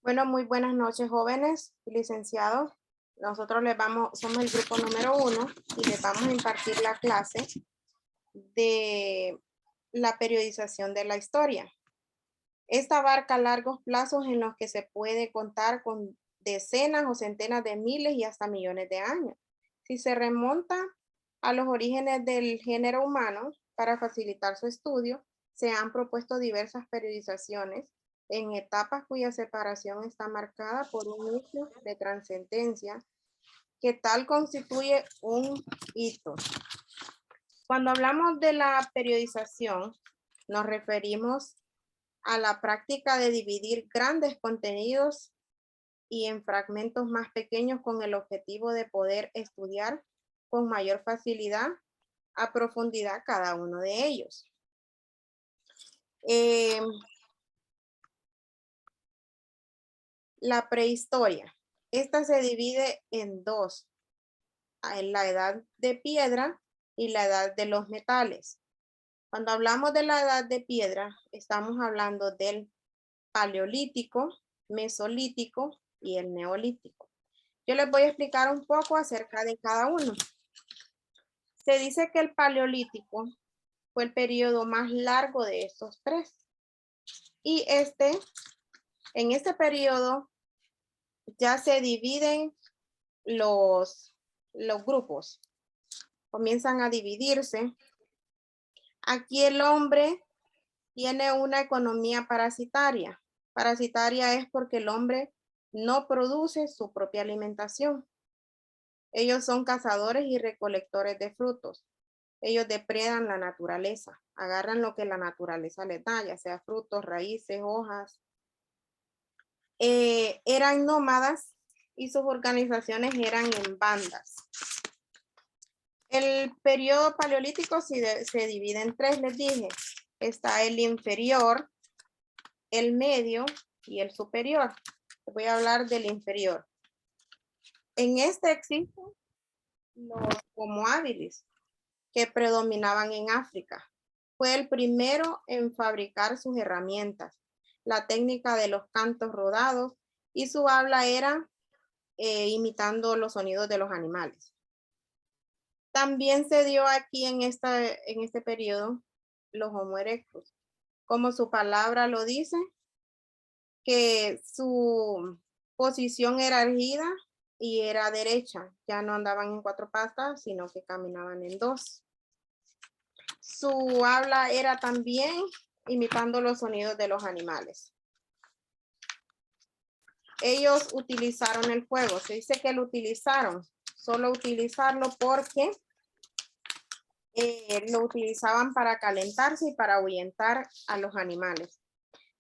Bueno, muy buenas noches, jóvenes y licenciados. Nosotros somos el grupo número 1 y les vamos a impartir la clase de la periodización de la historia. Esta abarca largos plazos en los que se puede contar con decenas o centenas de miles y hasta millones de años. Si se remonta a los orígenes del género humano, para facilitar su estudio, se han propuesto diversas periodizaciones en etapas cuya separación está marcada por un hecho de trascendencia que tal constituye un hito. Cuando hablamos de la periodización, nos referimos a la práctica de dividir grandes contenidos y en fragmentos más pequeños con el objetivo de poder estudiar con mayor facilidad a profundidad cada uno de ellos. La prehistoria. Esta se divide en dos, en la edad de piedra y la edad de los metales. Cuando hablamos de la edad de piedra, estamos hablando del paleolítico, mesolítico y el neolítico. Yo les voy a explicar un poco acerca de cada uno. Se dice que el paleolítico fue el periodo más largo de estos tres. Y en este periodo ya se dividen los grupos. Comienzan a dividirse. Aquí el hombre tiene una economía parasitaria. Parasitaria es porque el hombre no produce su propia alimentación. Ellos son cazadores y recolectores de frutos. Ellos depredan la naturaleza, agarran lo que la naturaleza les da, ya sea frutos, raíces, hojas. Eran nómadas y sus organizaciones eran en bandas. El periodo paleolítico se divide en tres, les dije. Está el inferior, el medio y el superior. Voy a hablar del inferior. En este existen los Homo habilis, que predominaban en África. Fue el primero en fabricar sus herramientas, la técnica de los cantos rodados, y su habla era imitando los sonidos de los animales. También se dio aquí en este periodo los Homo erectus. Como su palabra lo dice, que su posición era erguida y era derecha. Ya no andaban en cuatro patas, sino que caminaban en dos. Su habla era también imitando los sonidos de los animales. Ellos utilizaron el fuego. Se dice que lo utilizaron. Solo utilizarlo porque lo utilizaban para calentarse y para ahuyentar a los animales.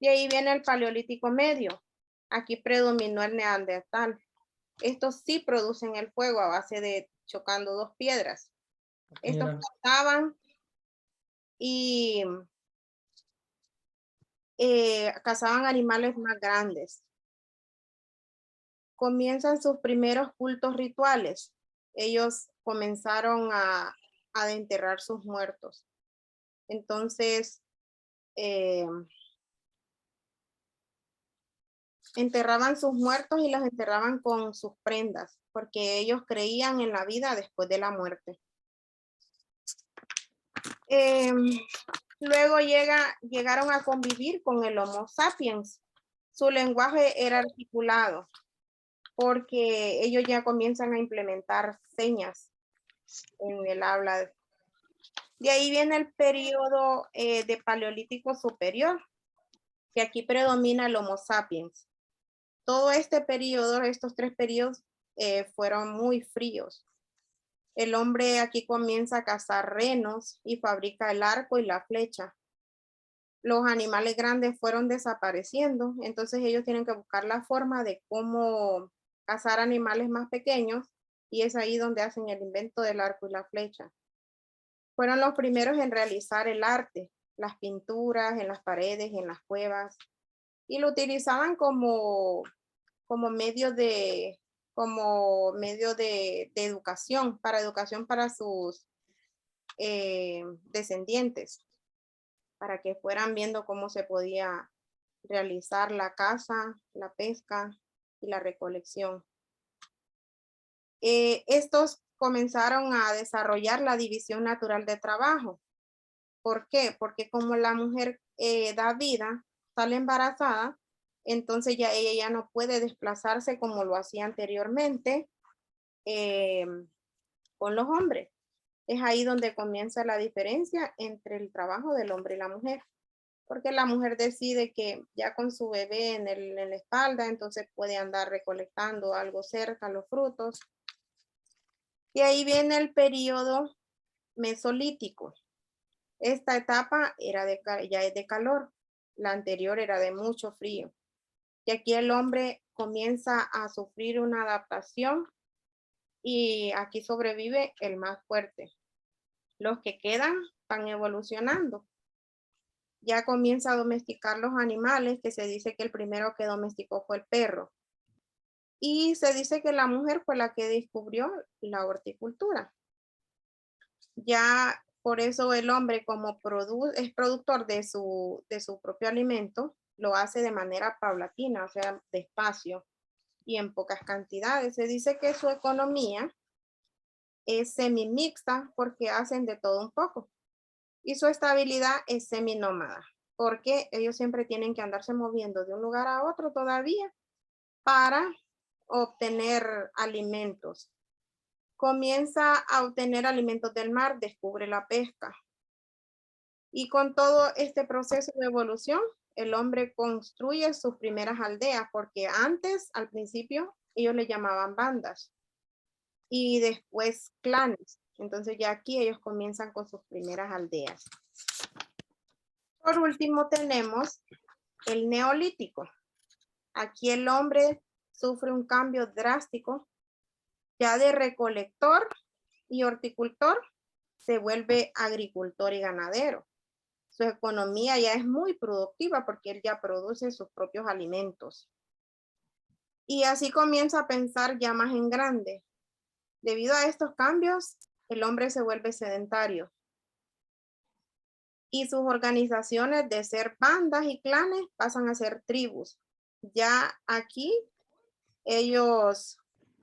De ahí viene el paleolítico medio. Aquí predominó el neandertal. Estos sí producen el fuego a base de chocando dos piedras. Estos cazaban y cazaban animales más grandes. Comienzan sus primeros cultos rituales. Ellos comenzaron a enterrar sus muertos. Entonces, enterraban sus muertos y los enterraban con sus prendas, porque ellos creían en la vida después de la muerte. Luego llegaron a convivir con el Homo sapiens. Su lenguaje era articulado, porque ellos ya comienzan a implementar señas en el habla. De ahí viene el periodo de paleolítico superior, que aquí predomina el Homo sapiens. Todo este periodo, estos tres periodos, fueron muy fríos. El hombre aquí comienza a cazar renos y fabrica el arco y la flecha. Los animales grandes fueron desapareciendo, entonces ellos tienen que buscar la forma de cómo cazar animales más pequeños, y es ahí donde hacen el invento del arco y la flecha. Fueron los primeros en realizar el arte, las pinturas en las paredes, en las cuevas, y lo utilizaban como medio de educación para sus descendientes, para que fueran viendo cómo se podía realizar la caza, la pesca y la recolección. Estos comenzaron a desarrollar la división natural de trabajo. ¿Por qué? Porque como la mujer da vida, sale embarazada, entonces ya ella ya no puede desplazarse como lo hacía anteriormente con los hombres. Es ahí donde comienza la diferencia entre el trabajo del hombre y la mujer. Porque la mujer decide que ya con su bebé en la espalda, entonces puede andar recolectando algo cerca, los frutos. Y ahí viene el periodo mesolítico. Esta etapa ya es de calor, la anterior era de mucho frío. Y aquí el hombre comienza a sufrir una adaptación y aquí sobrevive el más fuerte. Los que quedan van evolucionando. Ya comienza a domesticar los animales, que se dice que el primero que domesticó fue el perro. Y se dice que la mujer fue la que descubrió la horticultura. Ya por eso el hombre como es productor de su propio alimento, lo hace de manera paulatina, o sea, despacio y en pocas cantidades. Se dice que su economía es semi-mixta porque hacen de todo un poco. Y su estabilidad es seminómada, porque ellos siempre tienen que andarse moviendo de un lugar a otro todavía para obtener alimentos. Comienza a obtener alimentos del mar, descubre la pesca. Y con todo este proceso de evolución, el hombre construye sus primeras aldeas, porque antes, al principio, ellos le llamaban bandas y después clanes. Entonces ya aquí ellos comienzan con sus primeras aldeas. Por último tenemos el neolítico. Aquí el hombre sufre un cambio drástico, ya de recolector y horticultor se vuelve agricultor y ganadero. Su economía ya es muy productiva porque él ya produce sus propios alimentos. Y así comienza a pensar ya más en grande. Debido a estos cambios, el hombre se vuelve sedentario. Y sus organizaciones de ser bandas y clanes pasan a ser tribus. Ya aquí ellos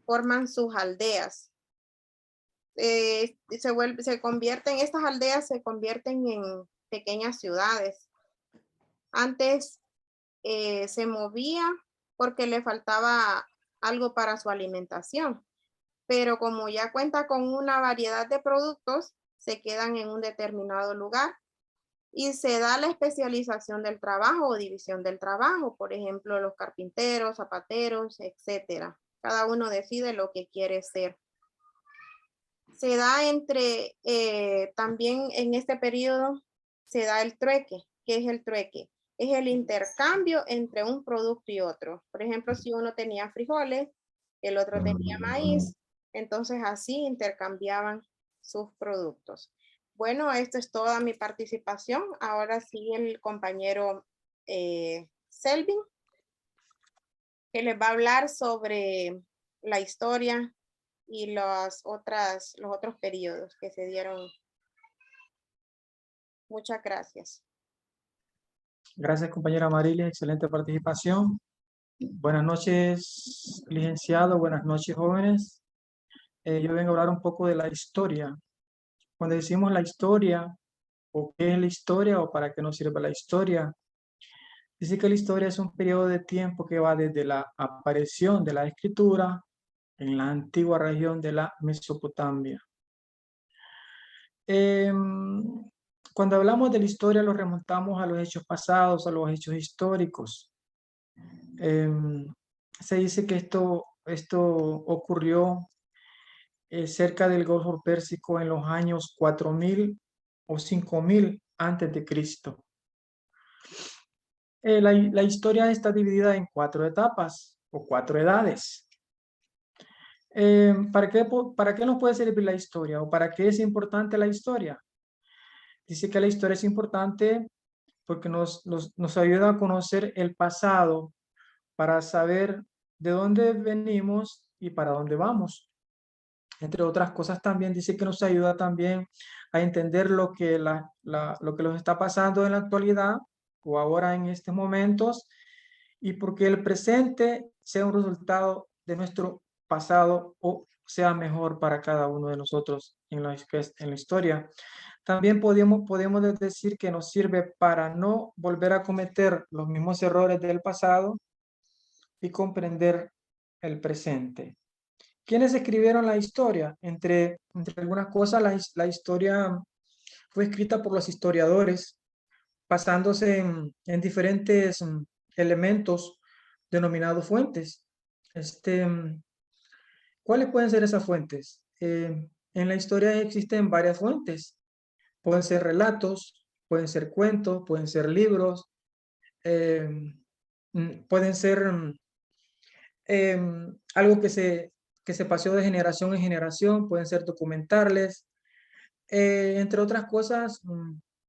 forman sus aldeas. Estas aldeas se convierten en pequeñas ciudades. Antes se movía porque le faltaba algo para su alimentación, pero como ya cuenta con una variedad de productos, se quedan en un determinado lugar y se da la especialización del trabajo o división del trabajo, por ejemplo, los carpinteros, zapateros, etcétera. Cada uno decide lo que quiere ser. Se da también en este periodo, se da el trueque. ¿Qué es el trueque? Es el intercambio entre un producto y otro. Por ejemplo, si uno tenía frijoles, el otro tenía maíz, entonces así intercambiaban sus productos. Bueno, esto es toda mi participación. Ahora sí el compañero Selvin, que les va a hablar sobre la historia y los otros periodos que se dieron. Muchas gracias. Gracias, compañera Marilia. Excelente participación. Buenas noches, licenciado. Buenas noches, jóvenes. Yo vengo a hablar un poco de la historia. Cuando decimos la historia, o qué es la historia, o para qué nos sirve la historia, dice que la historia es un periodo de tiempo que va desde la aparición de la escritura en la antigua región de la Mesopotamia. Cuando hablamos de la historia, lo remontamos a los hechos pasados, a los hechos históricos. Se dice que esto ocurrió cerca del Golfo Pérsico en los años 4000 o 5000 antes de Cristo. La historia está dividida en 4 etapas o 4 edades. ¿Para qué nos puede servir la historia o para qué es importante la historia? Dice que la historia es importante porque nos ayuda a conocer el pasado para saber de dónde venimos y para dónde vamos. Entre otras cosas también dice que nos ayuda también a entender lo que nos está pasando en la actualidad o ahora en estos momentos, y porque el presente sea un resultado de nuestro pasado o sea mejor para cada uno de nosotros en la historia. También podemos decir que nos sirve para no volver a cometer los mismos errores del pasado y comprender el presente. ¿Quiénes escribieron la historia? Entre algunas cosas, la historia fue escrita por los historiadores, basándose en diferentes elementos denominados fuentes. ¿Cuáles pueden ser esas fuentes? En la historia existen varias fuentes. Pueden ser relatos, pueden ser cuentos, pueden ser libros, eh, pueden ser algo que se pasó de generación en generación, pueden ser documentales, entre otras cosas,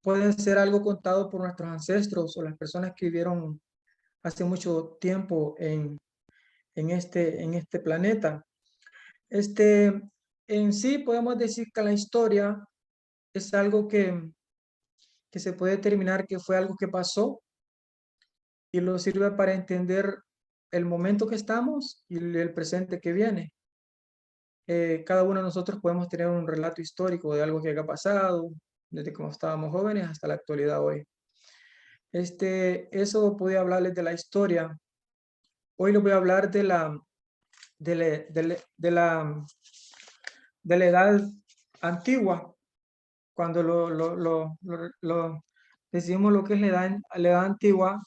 pueden ser algo contado por nuestros ancestros o las personas que vivieron hace mucho tiempo en este planeta. En sí podemos decir que la historia es algo que se puede determinar que fue algo que pasó y lo sirve para entender el momento que estamos y el presente que viene. Cada uno de nosotros podemos tener un relato histórico de algo que haya pasado, desde cuando estábamos jóvenes hasta la actualidad hoy. Eso podía hablarles de la historia. Hoy les voy a hablar de la edad antigua, cuando decimos lo que es la edad antigua.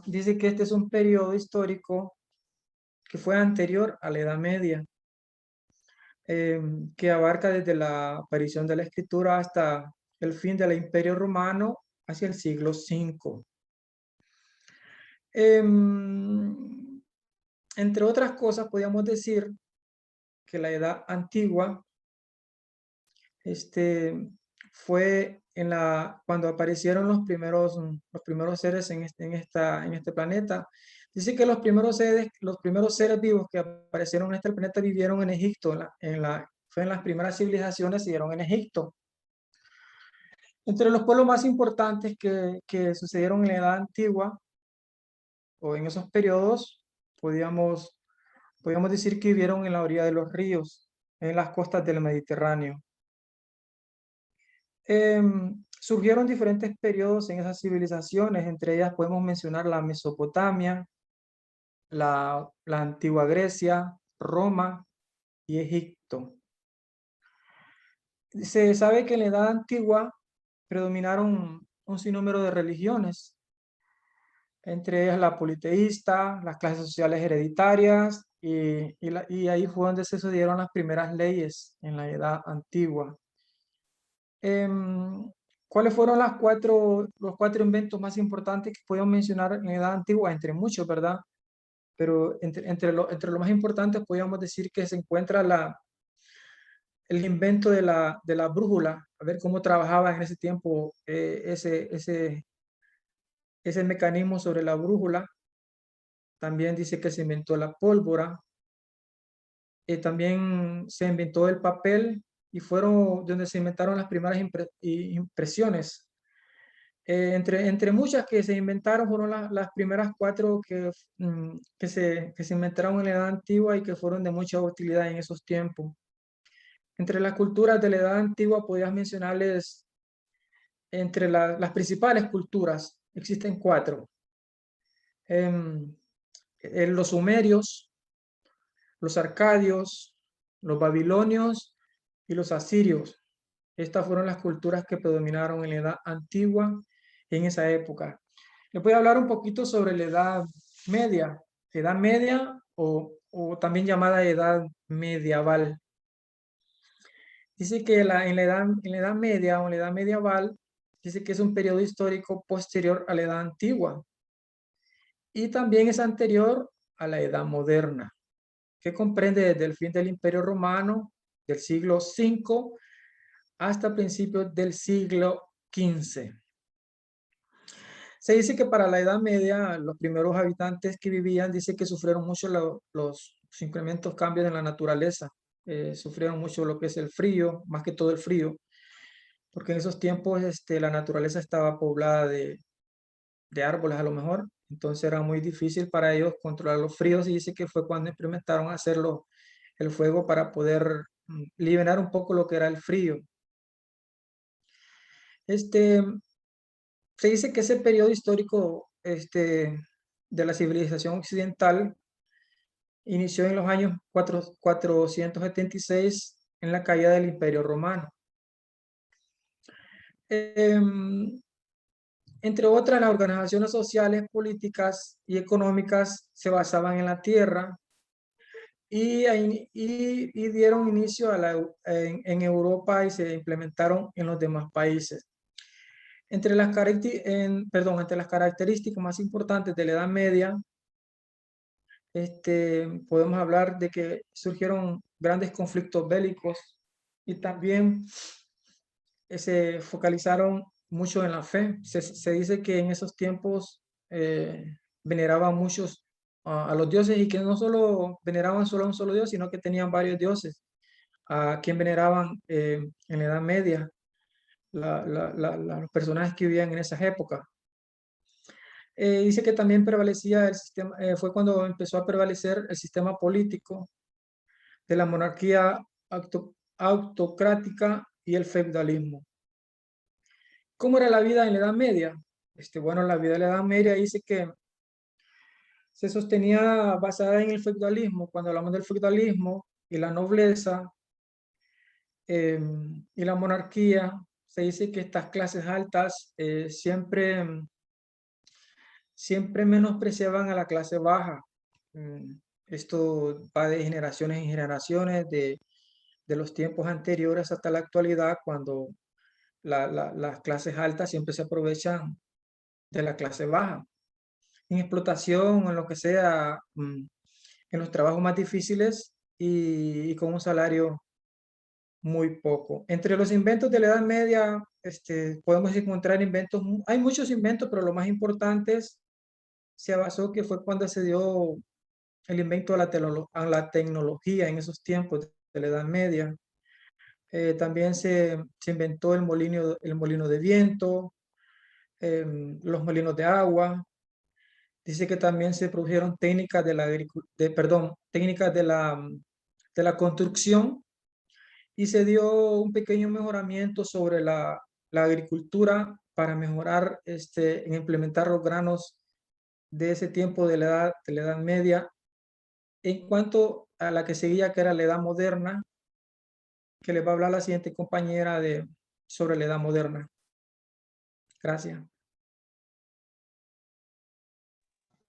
Dice que este es un periodo histórico que fue anterior a la Edad Media, que abarca desde la aparición de la escritura hasta el fin del Imperio Romano hacia el siglo V. Entre otras cosas, podríamos decir que la Edad Antigua fue cuando aparecieron los primeros seres en este planeta. Dice que los primeros seres vivos que aparecieron en este planeta vivieron en Egipto, fue en las primeras civilizaciones, se dieron en Egipto. Entre los pueblos más importantes que sucedieron en la Edad Antigua, o en esos periodos, podíamos decir que vivieron en la orilla de los ríos, en las costas del Mediterráneo. Surgieron diferentes periodos en esas civilizaciones, entre ellas podemos mencionar la Mesopotamia, la antigua Grecia, Roma y Egipto. Se sabe que en la Edad Antigua predominaron un sinnúmero de religiones, entre ellas la politeísta, las clases sociales hereditarias, y ahí fue donde se sucedieron las primeras leyes en la Edad Antigua. ¿Cuáles fueron los cuatro inventos más importantes que podemos mencionar en la Edad Antigua? Entre muchos, ¿verdad? Pero entre lo más importantes podríamos decir que se encuentra el invento de la brújula, a ver cómo trabajaba en ese tiempo ese mecanismo sobre la brújula. También dice que se inventó la pólvora. También se inventó el papel y fueron donde se inventaron las primeras impresiones. Entre muchas que se inventaron, fueron las primeras cuatro que se inventaron en la Edad Antigua y que fueron de mucha utilidad en esos tiempos. Entre las culturas de la Edad Antigua podrías mencionarles, entre las principales culturas, existen cuatro. Los sumerios, los arcadios, los babilonios y los asirios. Estas fueron las culturas que predominaron en la Edad Antigua en esa época. Les voy a hablar un poquito sobre la Edad Media o también llamada Edad Medieval. Dice que en la Edad Media o en la Edad Medieval, dice que es un periodo histórico posterior a la Edad Antigua y también es anterior a la Edad Moderna, que comprende desde el fin del Imperio Romano del siglo V hasta principios del siglo XV. Se dice que para la Edad Media, los primeros habitantes que vivían, dice que sufrieron mucho los incrementos cambios en la naturaleza. Sufrieron mucho lo que es el frío, más que todo el frío. porque en esos tiempos la naturaleza estaba poblada de árboles a lo mejor, entonces era muy difícil para ellos controlar los fríos y dice que fue cuando experimentaron hacerlo el fuego para poder liberar un poco lo que era el frío. Se dice que ese periodo histórico de la civilización occidental inició en los años 476 en la caída del Imperio Romano. Entre otras, las organizaciones sociales, políticas y económicas se basaban en la tierra y dieron inicio en Europa y se implementaron en los demás países. Entre las características más importantes de la Edad Media, podemos hablar de que surgieron grandes conflictos bélicos y también se focalizaron mucho en la fe. Se dice que en esos tiempos veneraban muchos a los dioses y que no solo veneraban solo a un solo dios, sino que tenían varios dioses a quien veneraban en la Edad Media los personajes que vivían en esas épocas. Dice que también prevalecía el sistema, fue cuando empezó a prevalecer el sistema político de la monarquía autocrática y el feudalismo. ¿Cómo era la vida en la Edad Media? Bueno, la vida en la Edad Media dice que se sostenía basada en el feudalismo. Cuando hablamos del feudalismo y la nobleza y la monarquía, se dice que estas clases altas siempre menospreciaban a la clase baja. Esto va de generaciones en generaciones, de los tiempos anteriores hasta la actualidad, cuando las clases altas siempre se aprovechan de la clase baja. En explotación, en lo que sea, en los trabajos más difíciles y con un salario muy poco. Entre los inventos de la Edad Media, podemos encontrar inventos, hay muchos inventos, pero lo más importante se basó que fue cuando se dio el invento a la tecnología en esos tiempos de la Edad Media. También se inventó el molino de viento, los molinos de agua. Dice que también se produjeron técnicas técnicas de la construcción y se dio un pequeño mejoramiento sobre la agricultura para mejorar en implementar los granos de ese tiempo de la edad media. En cuanto a la que seguía, que era la edad moderna, que les va a hablar la siguiente compañera sobre la edad moderna. Gracias.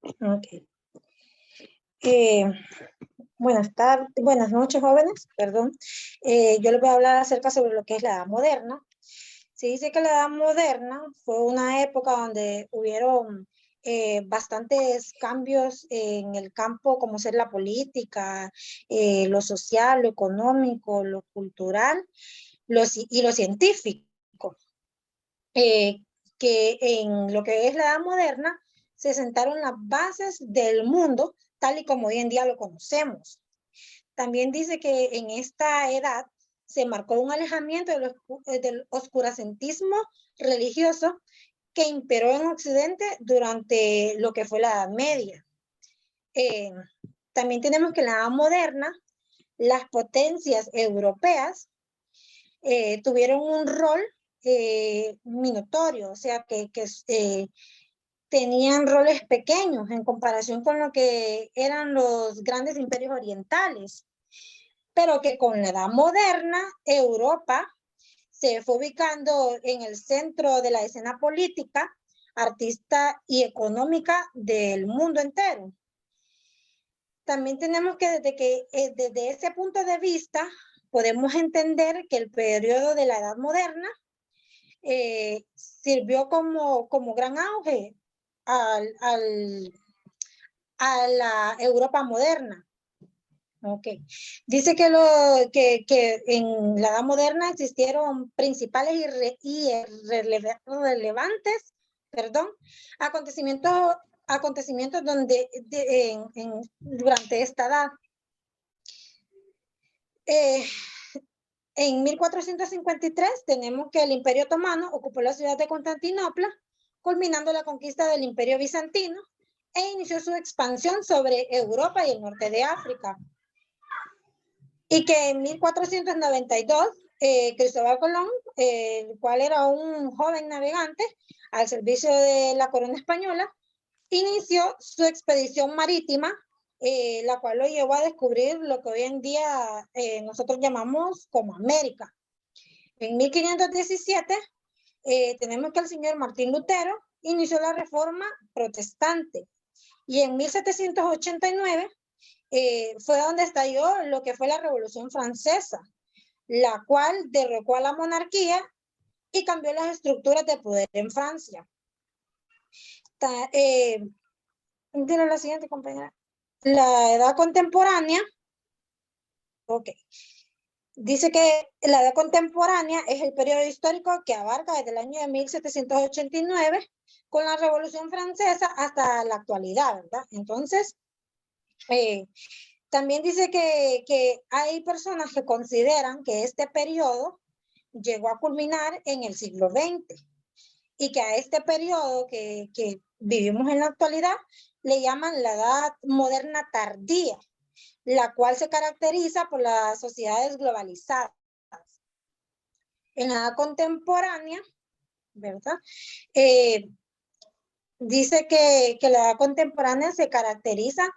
Okay. Buenas noches, jóvenes, perdón. Yo les voy a hablar acerca sobre lo que es la Edad Moderna. Se dice que la Edad Moderna fue una época donde hubieron bastantes cambios en el campo, como ser la política, lo social, lo económico, lo cultural y lo científico. Que en lo que es la Edad Moderna se sentaron las bases del mundo tal y como hoy en día lo conocemos. También dice que en esta edad se marcó un alejamiento del oscurantismo religioso que imperó en Occidente durante lo que fue la Edad Media. También tenemos que en la Edad Moderna las potencias europeas tuvieron un rol minatorio, o sea que tenían roles pequeños en comparación con lo que eran los grandes imperios orientales, pero que con la Edad Moderna Europa se fue ubicando en el centro de la escena política, artística y económica del mundo entero. También tenemos que desde ese punto de vista podemos entender que el periodo de la Edad Moderna sirvió como gran auge a la Europa moderna. Okay. Dice que en la Edad Moderna existieron principales y relevantes acontecimientos durante esta edad. En 1453 tenemos que el Imperio Otomano ocupó la ciudad de Constantinopla, culminando la conquista del Imperio Bizantino e inició su expansión sobre Europa y el norte de África. Y que en 1492 Cristóbal Colón, el cual era un joven navegante al servicio de la corona española, inició su expedición marítima, la cual lo llevó a descubrir lo que hoy en día nosotros llamamos como América. En 1517 tenemos que el señor Martín Lutero inició la Reforma Protestante, y en 1789 fue donde estalló lo que fue la Revolución Francesa, la cual derrocó a la monarquía y cambió las estructuras de poder en Francia. Dile la siguiente, compañera. La edad contemporánea, ok. Dice que la edad contemporánea es el periodo histórico que abarca desde el año de 1789 con la Revolución Francesa hasta la actualidad, ¿verdad? Entonces, también dice que hay personas que consideran que este periodo llegó a culminar en el siglo XX y que a este periodo que vivimos en la actualidad le llaman la edad moderna tardía, la cual se caracteriza por las sociedades globalizadas. En la edad contemporánea, ¿verdad? Dice que la edad contemporánea se caracteriza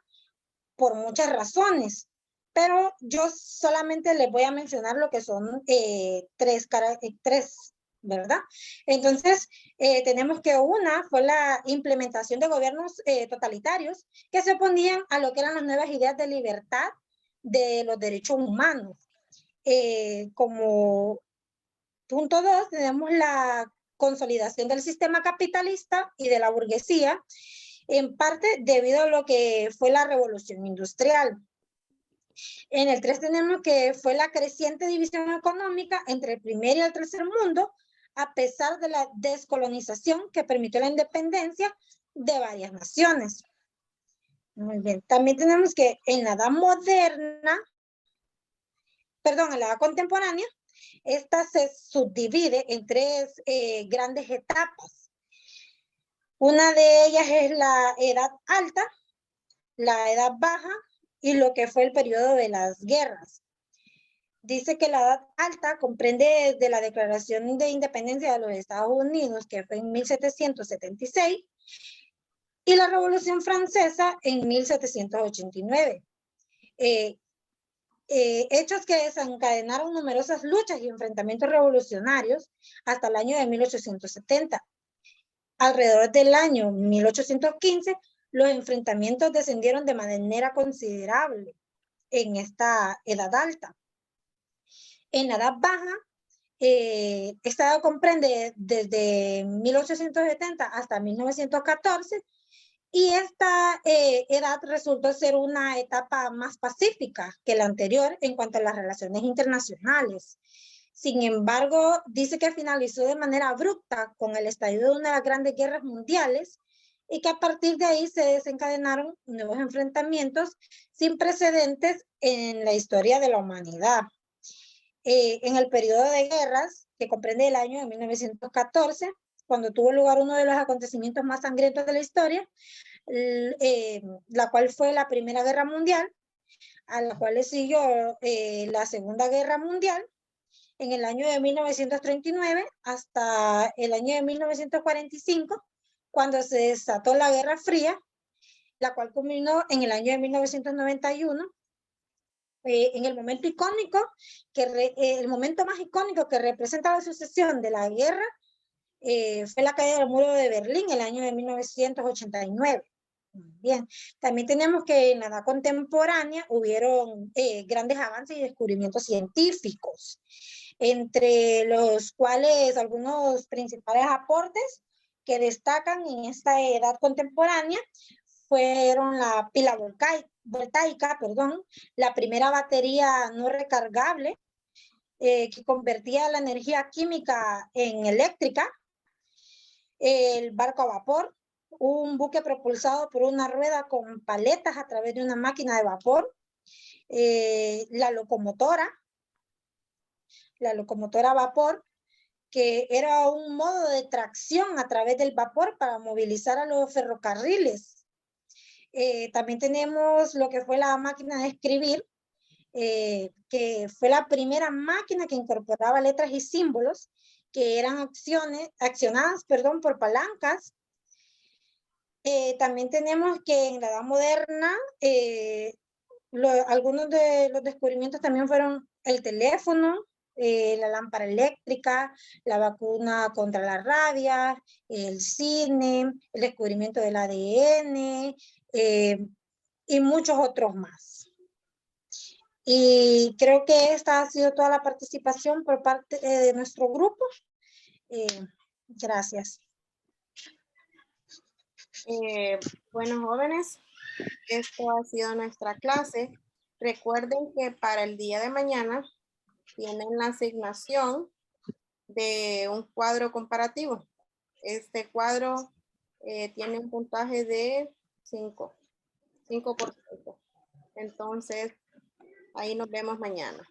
por muchas razones, pero yo solamente les voy a mencionar lo que son tres, ¿verdad? Entonces, tenemos que una fue la implementación de gobiernos totalitarios que se oponían a lo que eran las nuevas ideas de libertad de los derechos humanos. Como punto 2, tenemos la consolidación del sistema capitalista y de la burguesía, en parte debido a lo que fue la revolución industrial. En el 3 tenemos que fue la creciente división económica entre el primer y el tercer mundo, a pesar de la descolonización que permitió la independencia de varias naciones. Muy bien. También tenemos que en la edad moderna, perdón, en la edad contemporánea, esta se subdivide en tres grandes etapas. Una de ellas es la edad alta, la edad baja y lo que fue el periodo de las guerras. Dice que la edad alta comprende desde la Declaración de Independencia de los Estados Unidos, que fue en 1776, y la Revolución Francesa en 1789. Hechos que desencadenaron numerosas luchas y enfrentamientos revolucionarios hasta el año de 1870. Alrededor del año 1815, los enfrentamientos descendieron de manera considerable en esta edad alta. En la edad baja, esta edad comprende desde 1870 hasta 1914, y esta edad resultó ser una etapa más pacífica que la anterior en cuanto a las relaciones internacionales. Sin embargo, dice que finalizó de manera abrupta con el estallido de una de las grandes guerras mundiales y que a partir de ahí se desencadenaron nuevos enfrentamientos sin precedentes en la historia de la humanidad. En el periodo de guerras, que comprende el año de 1914, cuando tuvo lugar uno de los acontecimientos más sangrientos de la historia, la cual fue la Primera Guerra Mundial, a la cual le siguió la Segunda Guerra Mundial, en el año de 1939 hasta el año de 1945, cuando se desató la Guerra Fría, la cual culminó en el año de 1991, en el momento icónico, el momento más icónico que representa la sucesión de la guerra, fue la caída del muro de Berlín, el año de 1989. Bien, también tenemos que en la edad contemporánea hubieron grandes avances y descubrimientos científicos, entre los cuales algunos principales aportes que destacan en esta edad contemporánea fueron la pila voltaica, la primera batería no recargable que convertía la energía química en eléctrica, el barco a vapor, un buque propulsado por una rueda con paletas a través de una máquina de vapor, la locomotora, la locomotora a vapor, que era un modo de tracción a través del vapor para movilizar a los ferrocarriles. También tenemos lo que fue la máquina de escribir, que fue la primera máquina que incorporaba letras y símbolos que eran accionadas por palancas. También tenemos que en la Edad Moderna, algunos de los descubrimientos también fueron el teléfono, la lámpara eléctrica, la vacuna contra la rabia, el cine, el descubrimiento del ADN, y muchos otros más. Y creo que esta ha sido toda la participación por parte de nuestro grupo. Gracias. Bueno, jóvenes, esto ha sido nuestra clase. Recuerden que para el día de mañana tienen la asignación de un cuadro comparativo. Este cuadro tiene un puntaje de 5%. Entonces, ahí nos vemos mañana.